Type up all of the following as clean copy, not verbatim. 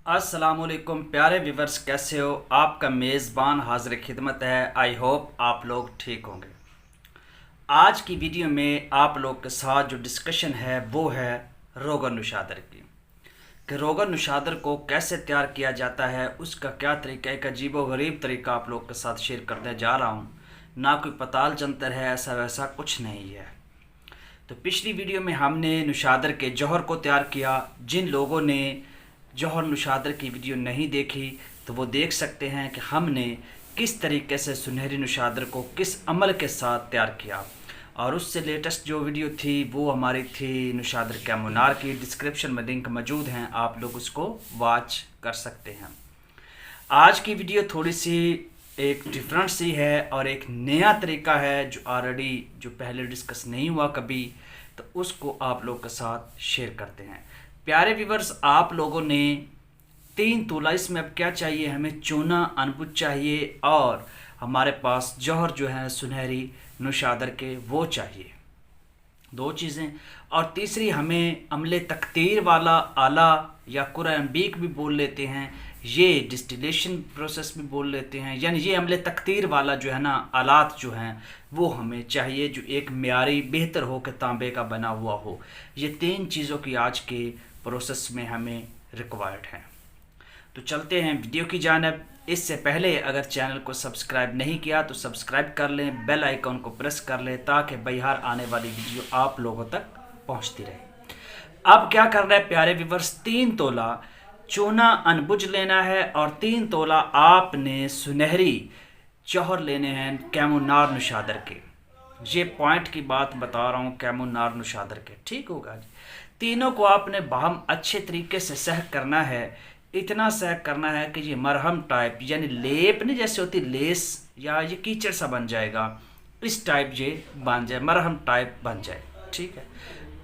अस्सलाम वालेकुम प्यारे व्यूवर्स, कैसे हो? आपका मेज़बान हाजिर खिदमत है। आई होप आप लोग ठीक होंगे। आज की वीडियो में आप लोग के साथ जो डिस्कशन है वो है रोगन नुशादर की, कि रोगन नुशादर को कैसे तैयार किया जाता है, उसका क्या तरीका, एक अजीब व गरीब तरीका आप लोग के साथ शेयर करने जा रहा हूँ। ना कोई पताल जंतर है, ऐसा वैसा कुछ नहीं है। तो पिछली वीडियो में हमने नुशादर के जौहर को तैयार किया। जिन लोगों ने जौहर नुशादर की वीडियो नहीं देखी तो वो देख सकते हैं कि हमने किस तरीके से सुनहरी नुशादर को किस अमल के साथ तैयार किया। और उससे लेटेस्ट जो वीडियो थी वो हमारी थी नुशादर कैमोनार की। डिस्क्रिप्शन में लिंक मौजूद हैं, आप लोग उसको वॉच कर सकते हैं। आज की वीडियो थोड़ी सी एक डिफरेंट सी है और एक नया तरीका है जो ऑलरेडी जो पहले डिस्कस नहीं हुआ कभी, तो उसको आप लोग के साथ शेयर करते हैं। प्यारे व्यूवर्स, आप लोगों ने 3 तोला, इसमें अब क्या चाहिए, हमें चूना अनबुज चाहिए और हमारे पास जौहर जो है सुनहरी नुशादर के वो चाहिए, 2 चीज़ें। और तीसरी हमें अमले तकतीर वाला आला या कुरान बीक भी बोल लेते हैं, ये डिस्टिलेशन प्रोसेस भी बोल लेते हैं, यानी ये अमले तकतीर वाला जो है ना आलात जो हैं वो हमें चाहिए, जो एक मियारी बेहतर हो कि तांबे का बना हुआ हो। ये 3 चीज़ों की आज के प्रोसेस में हमें रिक्वायर्ड है। तो चलते हैं वीडियो की जानिब। इससे पहले अगर चैनल को सब्सक्राइब नहीं किया तो सब्सक्राइब कर लें, बेल आइकन को प्रेस कर लें ताकि बाहर आने वाली वीडियो आप लोगों तक पहुंचती रहे। अब क्या करना है प्यारे व्यूवर्स, 3 तोला चूना अनबुज लेना है और 3 तोला आपने सुनहरी जौहर लेने हैं कैमोनार नुशादर के। ये पॉइंट की बात बता रहा हूँ, कैमोनार नुशादर के, ठीक होगा जी। तीनों को आपने बाहम अच्छे तरीके से सहक करना है। इतना सहक करना है कि ये मरहम टाइप, यानी लेप नहीं जैसे होती लेस या ये कीचड़ सा बन जाएगा, इस टाइप ये बन जाए, मरहम टाइप बन जाए, ठीक है।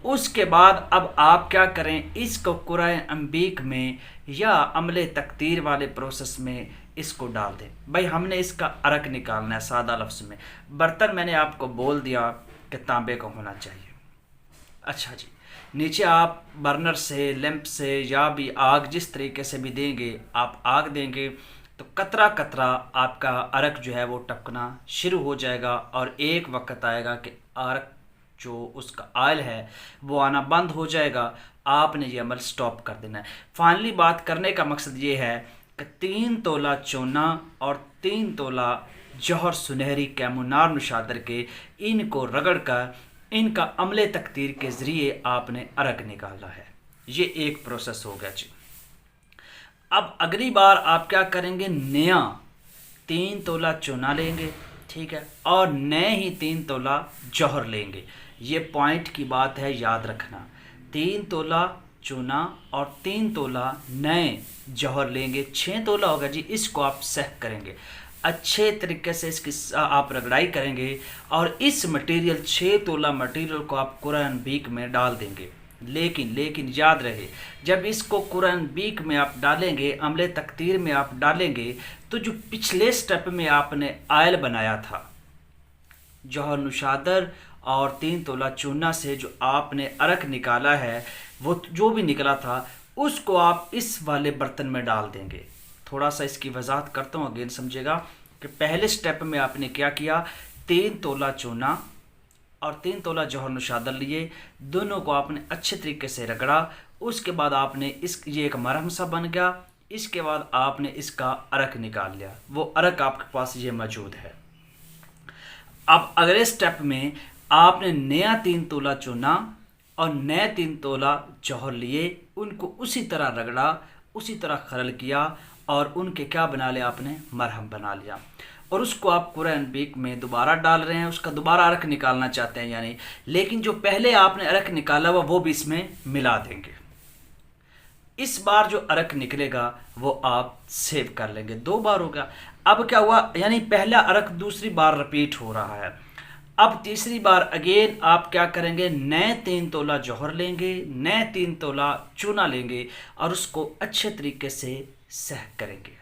उसके बाद अब आप क्या करें, इसको कुरान अम्बीक में या अमले तकतीर वाले प्रोसेस में इसको डाल दें। भाई हमने इसका अरक निकालना है। सादा लफ्ज़ में बर्तन मैंने आपको बोल दिया कि तांबे का होना चाहिए। अच्छा जी, नीचे आप बर्नर से, लैंप से या भी आग जिस तरीके से भी देंगे, आप आग देंगे तो कतरा कतरा आपका अरक जो है वो टपकना शुरू हो जाएगा और एक वक्त आएगा कि अरक जो उसका ऑयल है वो आना बंद हो जाएगा। आपने ये अमल स्टॉप कर देना है। फाइनली बात करने का मकसद ये है कि 3 तोला चूना और 3 तोला जौहर सुनहरी कैमोनार नुशादर के, इनको रगड़ कर इनका अमले तकतीर के ज़रिए आपने अरक निकालना है। ये एक प्रोसेस हो गया जी। अब अगली बार आप क्या करेंगे, नया 3 तोला चूना लेंगे, ठीक है, और नए ही 3 तोला जौहर लेंगे। ये पॉइंट की बात है, याद रखना। 3 तोला चूना और 3 तोला नए जौहर लेंगे, 6 तोला होगा जी। इसको आप सहक करेंगे अच्छे तरीके से, इसकी आप रगड़ाई करेंगे और इस मटेरियल 6 तोला मटेरियल को आप कुरान बीक में डाल देंगे। लेकिन याद रहे, जब इसको कुरान बीक में आप डालेंगे, अमले तकतीर में आप डालेंगे, तो जो पिछले स्टेप में आपने आयल बनाया था जौहर नुशादर और 3 तोला चूना से, जो आपने अरक निकाला है, वो जो भी निकला था उसको आप इस वाले बर्तन में डाल देंगे। थोड़ा सा इसकी वजाहत करता हूँ, अगेन समझेगा कि पहले स्टेप में आपने क्या किया, 3 तोला चूना और 3 तोला जौहर नुशादर लिए, दोनों को आपने अच्छे तरीके से रगड़ा। उसके बाद आपने ये एक मरहम सा बन गया। इसके बाद आपने इसका अरक निकाल लिया, वो अरक आपके पास ये मौजूद है। अब अगले स्टेप में आपने नया 3 तोला चूना और नए 3 तोला जौहर लिए, उनको उसी तरह रगड़ा, उसी तरह खरल किया और उनके क्या बना लिया आपने, मरहम बना लिया। और उसको आप कुरान बीक में दोबारा डाल रहे हैं, उसका दोबारा अरक निकालना चाहते हैं यानी, लेकिन जो पहले आपने अरक निकाला हुआ वो भी इसमें मिला देंगे। इस बार जो अरक निकलेगा वो आप सेव कर लेंगे। 2 बार होगा। अब क्या हुआ, यानी पहला अरक दूसरी बार रिपीट हो रहा है। अब तीसरी बार अगेन आप क्या करेंगे, नए 3 तोला जौहर लेंगे, नए 3 तोला चूना लेंगे और उसको अच्छे तरीके से सहक करेंगे।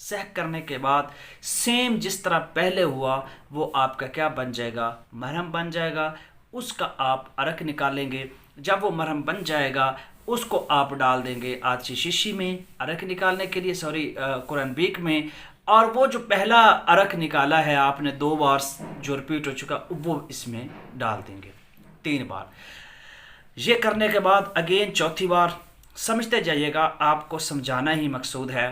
सहक करने के बाद सेम जिस तरह पहले हुआ वो आपका क्या बन जाएगा, मरहम बन जाएगा। उसका आप अरक निकालेंगे। जब वो मरहम बन जाएगा اس کو آپ ڈال دیں گے آج شیشی میں عرق نکالنے کے لیے، قرآن بیک میں، اور وہ جو پہلا عرق نکالا ہے آپ نے 2 بار جو ریپیٹ ہو چکا وہ اس میں ڈال دیں گے 3 بار۔ یہ کرنے کے بعد اگین چوتھی بار سمجھتے جائیے گا، آپ کو سمجھانا ہی مقصود ہے۔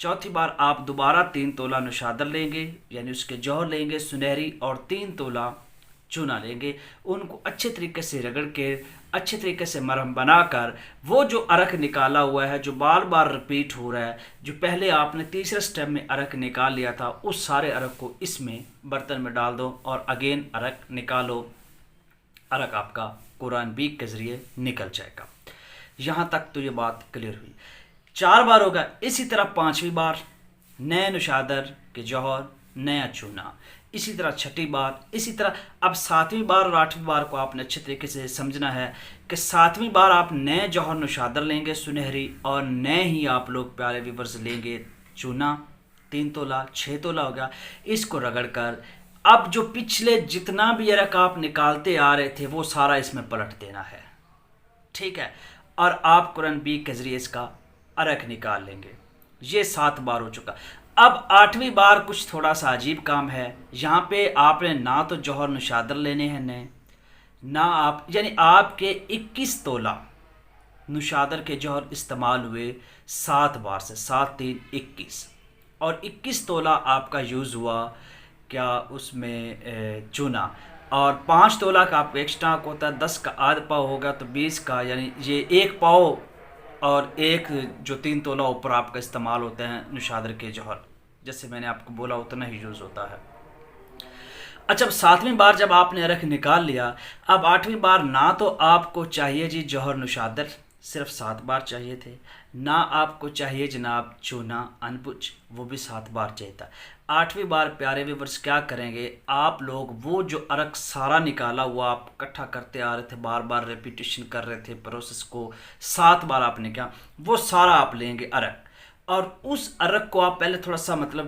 چوتھی بار آپ دوبارہ 3 تولہ نوشادر لیں گے، یعنی اس کے جوہر لیں گے سنہری، اور 3 تولہ چونا لیں گے، ان کو اچھے طریقے سے رگڑ کے اچھے طریقے سے مرہم بنا کر وہ جو عرق نکالا ہوا ہے جو بار بار رپیٹ ہو رہا ہے، جو پہلے آپ نے تیسرے سٹیپ میں عرق نکال لیا تھا، اس سارے عرق کو اس میں برتن میں ڈال دو اور اگین عرق نکالو۔ عرق آپ کا قرآن بیک کے ذریعے نکل جائے گا۔ یہاں تک تو یہ بات کلیئر ہوئی۔ 4 بار ہوگا، اسی طرح 5ویں بار نئے نوشادر کے جوہر نیا چونا، اسی طرح 6ٹھی بار، اسی طرح اب 7ویں بار اور 8ویں بار کو آپ نے اچھے طریقے سے سمجھنا ہے کہ 7ویں بار آپ نئے جوہر نوشادر لیں گے سنہری، اور نئے ہی آپ لوگ پیارے ویورز لیں گے چونا 3 تولہ 6 تولہ ہوگا، اس کو رگڑ کر اب جو پچھلے جتنا بھی عرق آپ نکالتے آ رہے تھے وہ سارا اس میں پلٹ دینا ہے، ٹھیک ہے، اور آپ قرآن بیک کے ذریعے اس کا عرق نکال لیں گے۔ یہ 7 بار ہو چکا۔ اب 8ویں بار کچھ تھوڑا سا عجیب کام ہے، یہاں پہ آپ نے نہ تو جوہر نوشادر لینے ہیں نئے، نہ آپ یعنی آپ کے 21 تولہ نوشادر کے جوہر استعمال ہوئے 7 بار سے، 7 3 21، اور 21 تولہ آپ کا یوز ہوا کیا اس میں چونا، اور 5 تولہ کا آپ کو ایکسٹرا ہوتا ہے، 10 کا آدھ پاؤ ہوگا تو 20 کا، یعنی یہ 1 پاؤ اور ایک جو 3 تولہ اوپر آپ کا استعمال ہوتے ہیں نوشادر کے جوہر، جیسے میں نے آپ کو بولا اتنا ہی یوز ہوتا ہے۔ اچھا، 7ویں بار جب آپ نے عرق نکال لیا، اب 8ویں بار نہ تو آپ کو چاہیے جی جوہر نوشادر، صرف 7 بار چاہیے تھے، نہ آپ کو چاہیے جناب چونا انبج، وہ بھی 7 بار چاہیے تھا۔ 8ویں بار پیارے ویورز کیا کریں گے، آپ لوگ وہ جو عرق سارا نکالا ہوا آپ اکٹھا کرتے آ رہے تھے، بار بار ریپیٹیشن کر رہے تھے پروسیس کو، 7 بار آپ نے کیا وہ سارا آپ لیں گے عرق، اور اس عرق کو آپ پہلے تھوڑا سا مطلب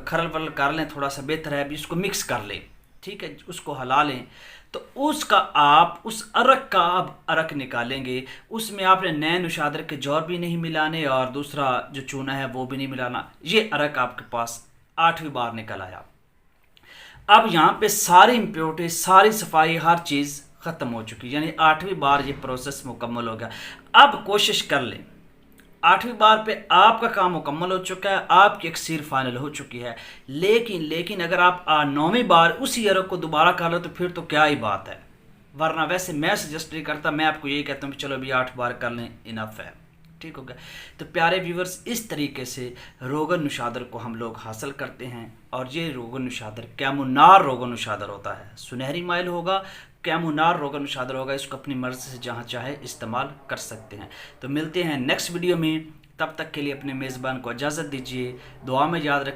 کھرل ورل کر لیں، تھوڑا سا بہتر ہے ابھی اس کو مکس کر لیں، ٹھیک ہے، اس کو ہلا لیں، تو اس کا آپ اس عرق کا اب عرق نکالیں گے، اس میں آپ نے نئے نوشادر کے جوہر بھی نہیں ملانے اور دوسرا جو چونا ہے وہ بھی نہیں ملانا، یہ عرق آپ کے پاس 8ویں بار نکل آیا۔ اب یہاں پہ ساری امپیورٹی، ساری صفائی، ہر چیز ختم ہو چکی، یعنی 8ویں بار یہ پروسیس مکمل ہو گیا۔ اب کوشش کر لیں 8ویں بار پہ آپ کا کام مکمل ہو چکا ہے، آپ کی اکسیر فائنل ہو چکی ہے، لیکن اگر آپ 9ویں بار اسی عرق کو دوبارہ کر لو تو پھر تو کیا ہی بات ہے، ورنہ ویسے میں سجیسٹ نہیں کرتا، میں آپ کو یہی کہتا ہوں کہ چلو ابھی 8 بار کر لیں، انف ہے، ٹھیک ہو گیا۔ تو پیارے ویورز اس طریقے سے روغن نوشادر کو ہم لوگ حاصل کرتے ہیں، اور یہ روغن نوشادر کیمونار روغن نوشادر ہوتا ہے، سنہری مائل ہوگا، کیمونار روغن نوشادر ہوگا، اس کو اپنی مرضی سے جہاں چاہے استعمال کر سکتے ہیں۔ تو ملتے ہیں نیکسٹ ویڈیو میں، تب تک کے لیے اپنے میزبان کو اجازت دیجیے، دعا میں یاد رکھیں۔